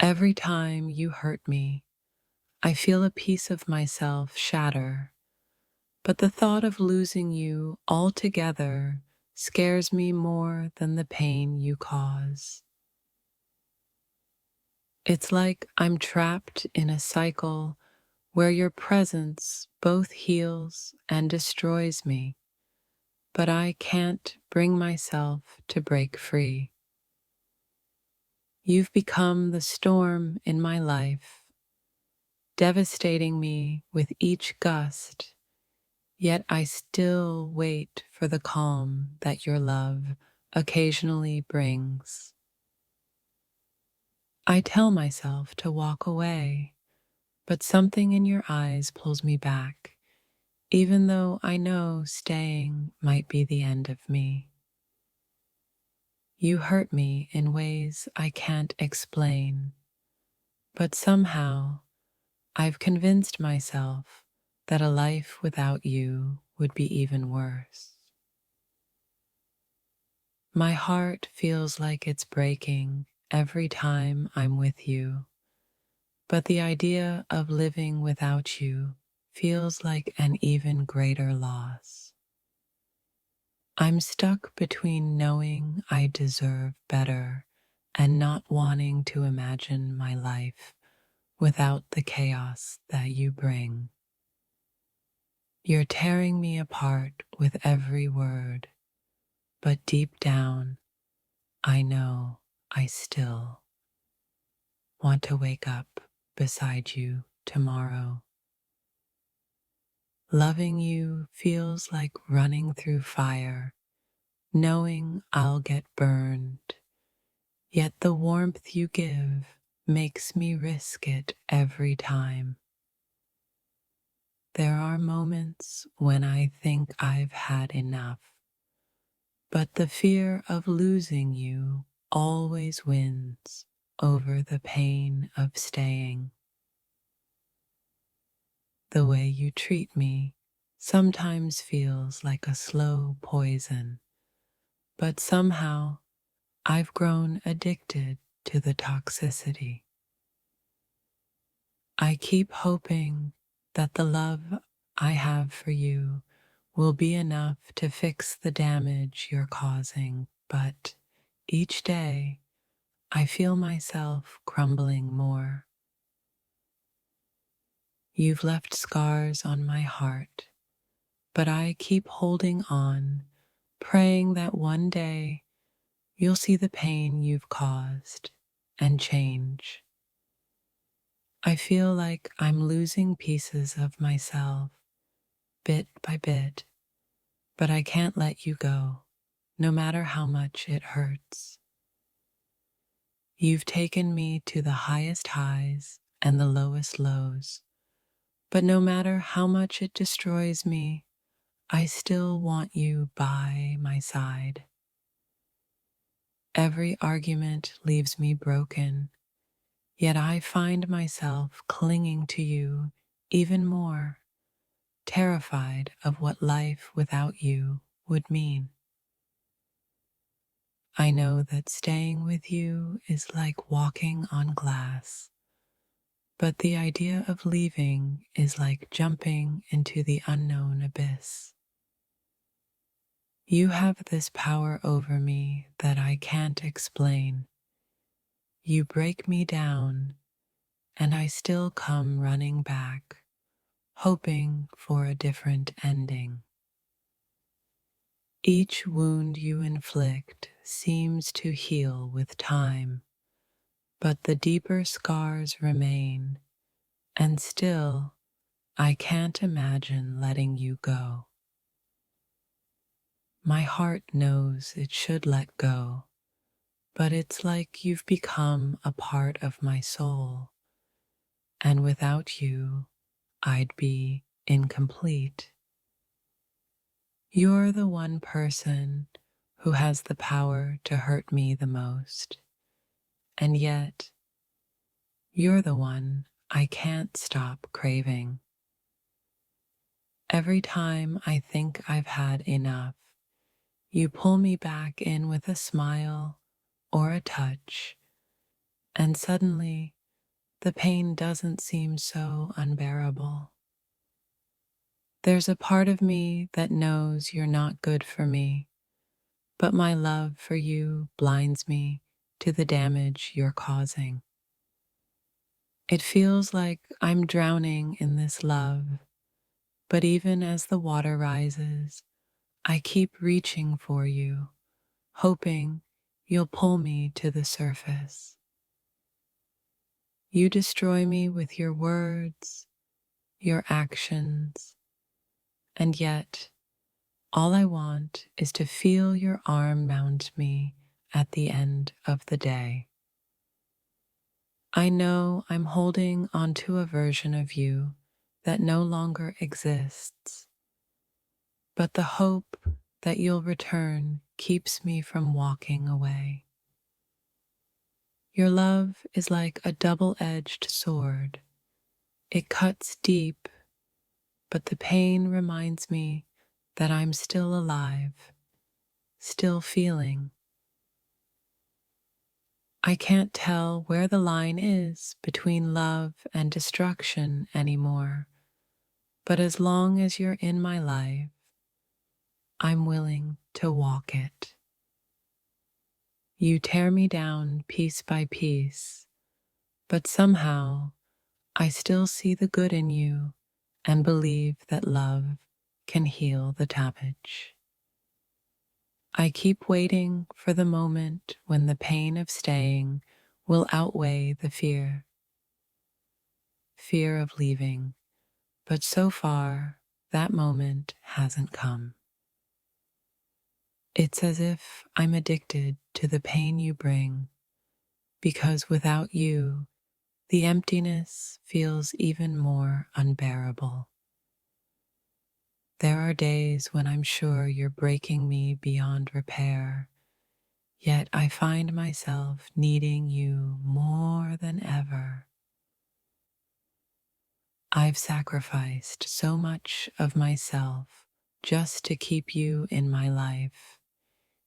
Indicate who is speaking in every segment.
Speaker 1: Every time you hurt me, I feel a piece of myself shatter, but the thought of losing you altogether scares me more than the pain you cause. It's like I'm trapped in a cycle where your presence both heals and destroys me, but I can't bring myself to break free. You've become the storm in my life, devastating me with each gust, yet I still wait for the calm that your love occasionally brings. I tell myself to walk away, but something in your eyes pulls me back, even though I know staying might be the end of me. You hurt me in ways I can't explain, but somehow I've convinced myself that a life without you would be even worse. My heart feels like it's breaking every time I'm with you, but the idea of living without you feels like an even greater loss. I'm stuck between knowing I deserve better and not wanting to imagine my life without the chaos that you bring. You're tearing me apart with every word, but deep down, I know I still want to wake up beside you tomorrow. Loving you feels like running through fire, knowing I'll get burned, yet the warmth you give makes me risk it every time. There are moments when I think I've had enough, but the fear of losing you always wins over the pain of staying. The way you treat me sometimes feels like a slow poison, but somehow I've grown addicted to the toxicity. I keep hoping that the love I have for you will be enough to fix the damage you're causing, but each day I feel myself crumbling more. You've left scars on my heart, but I keep holding on, praying that one day you'll see the pain you've caused and change. I feel like I'm losing pieces of myself bit by bit, but I can't let you go, no matter how much it hurts. You've taken me to the highest highs and the lowest lows, but no matter how much it destroys me, I still want you by my side. Every argument leaves me broken, yet I find myself clinging to you even more, terrified of what life without you would mean. I know that staying with you is like walking on glass, but the idea of leaving is like jumping into the unknown abyss. You have this power over me that I can't explain. You break me down, and I still come running back, hoping for a different ending. Each wound you inflict seems to heal with time, but the deeper scars remain, and still I can't imagine letting you go. My heart knows it should let go, but it's like you've become a part of my soul, and without you, I'd be incomplete. You're the one person who has the power to hurt me the most, and yet you're the one I can't stop craving. Every time I think I've had enough, you pull me back in with a smile or a touch, and suddenly the pain doesn't seem so unbearable. There's a part of me that knows you're not good for me, but my love for you blinds me to the damage you're causing. It feels like I'm drowning in this love, but even as the water rises, I keep reaching for you, hoping you'll pull me to the surface. You destroy me with your words, your actions, and yet all I want is to feel your arm mount me at the end of the day. I know I'm holding onto a version of you that no longer exists, but the hope that you'll return keeps me from walking away. Your love is like a double-edged sword. It cuts deep, but the pain reminds me that I'm still alive, still feeling. I can't tell where the line is between love and destruction anymore, but as long as you're in my life, I'm willing to walk it. You tear me down piece by piece, but somehow I still see the good in you and believe that love can heal the damage. I keep waiting for the moment when the pain of staying will outweigh the fear of leaving, but so far that moment hasn't come. It's as if I'm addicted to the pain you bring, because without you, the emptiness feels even more unbearable. There are days when I'm sure you're breaking me beyond repair, yet I find myself needing you more than ever. I've sacrificed so much of myself just to keep you in my life,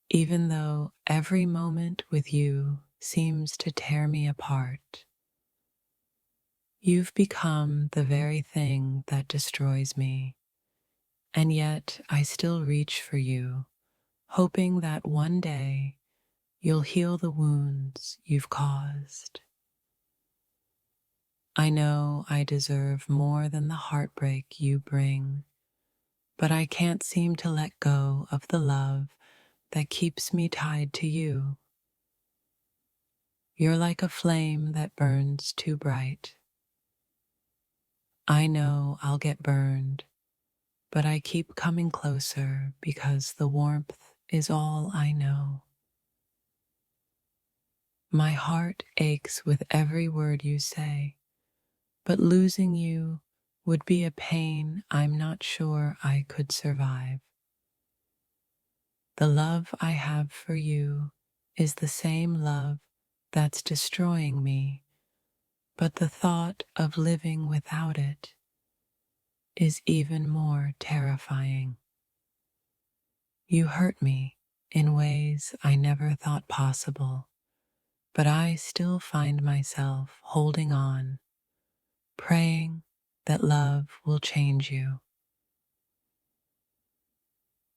Speaker 1: even though every moment with you seems to tear me apart. You've become the very thing that destroys me, and yet I still reach for you, hoping that one day you'll heal the wounds you've caused. I know I deserve more than the heartbreak you bring, but I can't seem to let go of the love that keeps me tied to you. You're like a flame that burns too bright. I know I'll get burned, but I keep coming closer because the warmth is all I know. My heart aches with every word you say, but losing you would be a pain I'm not sure I could survive. The love I have for you is the same love that's destroying me, but the thought of living without it is even more terrifying. You hurt me in ways I never thought possible, but I still find myself holding on, praying that love will change you.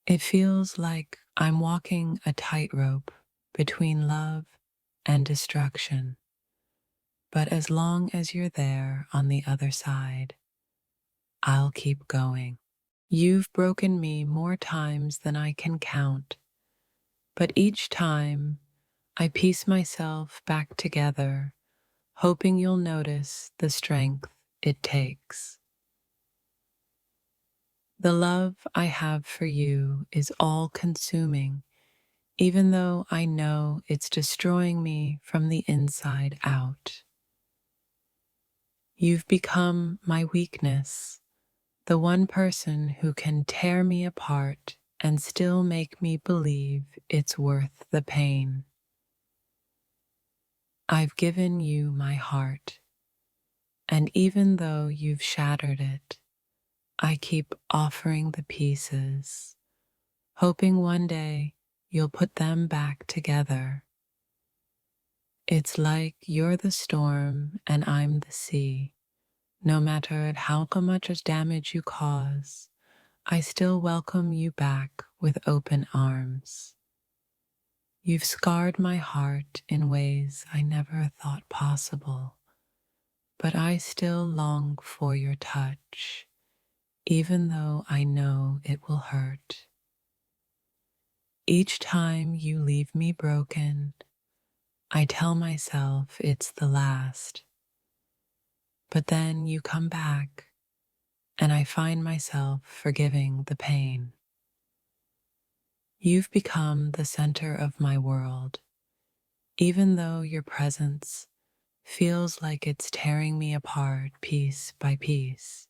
Speaker 1: It feels like I'm walking a tightrope between love and destruction, but as long as you're there on the other side, I'll keep going. You've broken me more times than I can count, but each time I piece myself back together, hoping you'll notice the strength it takes. The love I have for you is all-consuming, even though I know it's destroying me from the inside out. You've become my weakness, the one person who can tear me apart and still make me believe it's worth the pain. I've given you my heart, and even though you've shattered it, I keep offering the pieces, hoping one day you'll put them back together. It's like you're the storm and I'm the sea. No matter how much damage you cause, I still welcome you back with open arms. You've scarred my heart in ways I never thought possible, but I still long for your touch, even though I know it will hurt. Each time you leave me broken, I tell myself it's the last. But then you come back, and I find myself forgiving the pain. You've become the center of my world, even though your presence feels like it's tearing me apart piece by piece.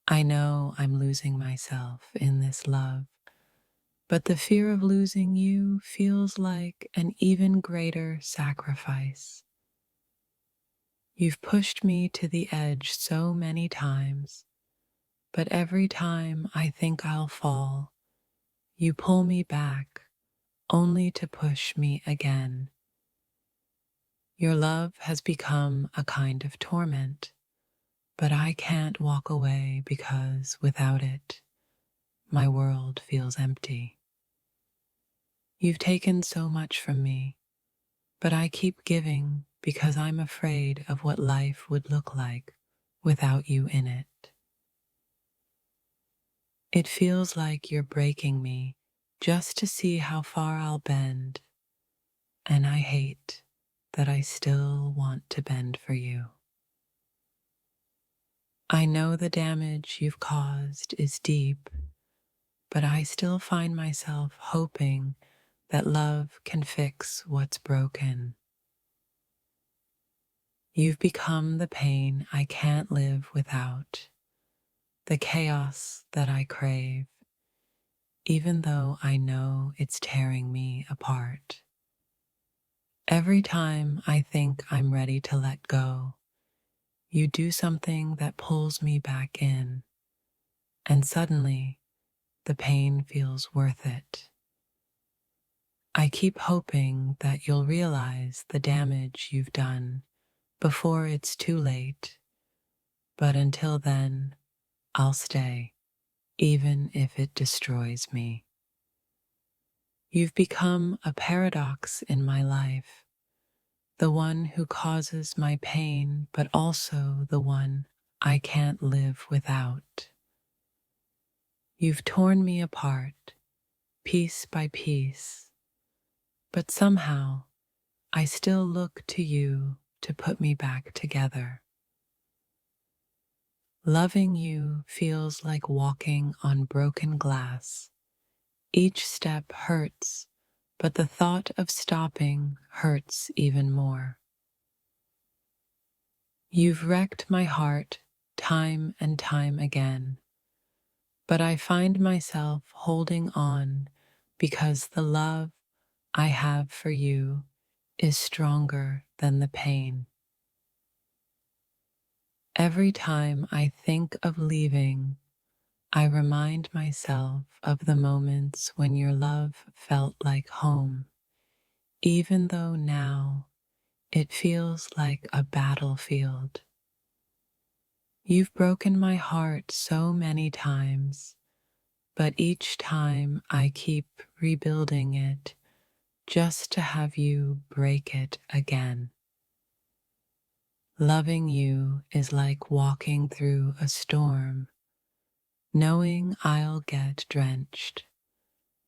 Speaker 1: I know I'm losing myself in this love, but the fear of losing you feels like an even greater sacrifice. You've pushed me to the edge so many times, but every time I think I'll fall, you pull me back only to push me again. Your love has become a kind of torment, but I can't walk away because without it, my world feels empty. You've taken so much from me, but I keep giving because I'm afraid of what life would look like without you in it. It feels like you're breaking me just to see how far I'll bend, and I hate that I still want to bend for you. I know the damage you've caused is deep, but I still find myself hoping that love can fix what's broken. You've become the pain I can't live without, the chaos that I crave, even though I know it's tearing me apart. Every time I think I'm ready to let go, you do something that pulls me back in, and suddenly the pain feels worth it. I keep hoping that you'll realize the damage you've done before it's too late, but until then, I'll stay, even if it destroys me. You've become a paradox in my life, the one who causes my pain, but also the one I can't live without. You've torn me apart, piece by piece, but somehow I still look to you to put me back together. Loving you feels like walking on broken glass. Each step hurts, but the thought of stopping hurts even more. You've wrecked my heart time and time again, but I find myself holding on because the love I have for you is stronger than the pain. Every time I think of leaving, I remind myself of the moments when your love felt like home, even though now it feels like a battlefield. You've broken my heart so many times, but each time I keep rebuilding it just to have you break it again. Loving you is like walking through a storm, knowing I'll get drenched,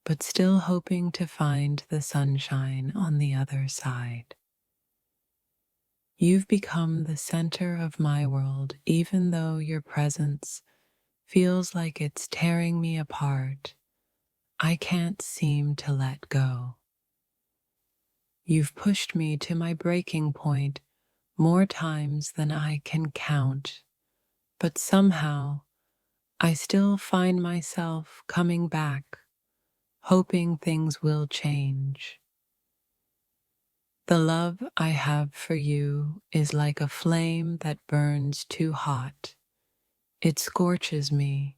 Speaker 1: but still hoping to find the sunshine on the other side. You've become the center of my world, even though your presence feels like it's tearing me apart. I can't seem to let go. You've pushed me to my breaking point more times than I can count, but somehow I still find myself coming back, hoping things will change. The love I have for you is like a flame that burns too hot. It scorches me,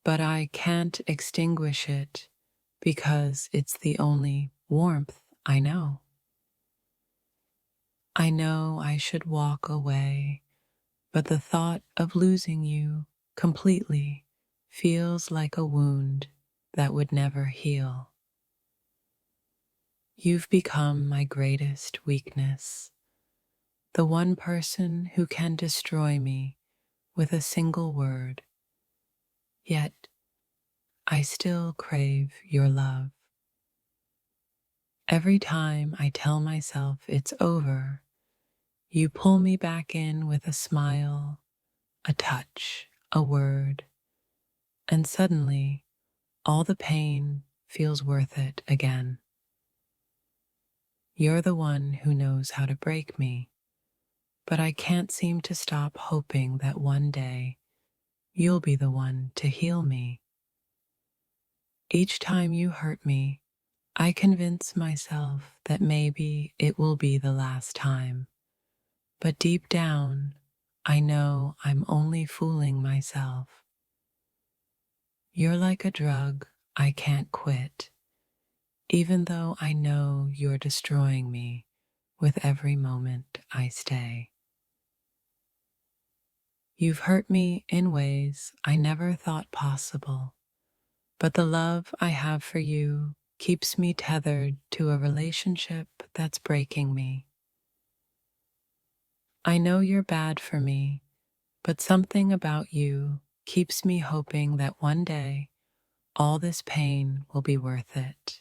Speaker 1: but I can't extinguish it because it's the only warmth I know. I know I should walk away, but the thought of losing you completely feels like a wound that would never heal. You've become my greatest weakness, the one person who can destroy me with a single word. Yet I still crave your love. Every time I tell myself it's over, you pull me back in with a smile, a touch, a word, and suddenly all the pain feels worth it again. You're the one who knows how to break me, but I can't seem to stop hoping that one day you'll be the one to heal me. Each time you hurt me, I convince myself that maybe it will be the last time. But deep down, I know I'm only fooling myself. You're like a drug I can't quit, even though I know you're destroying me with every moment I stay. You've hurt me in ways I never thought possible, but the love I have for you keeps me tethered to a relationship that's breaking me. I know you're bad for me, but something about you keeps me hoping that one day all this pain will be worth it.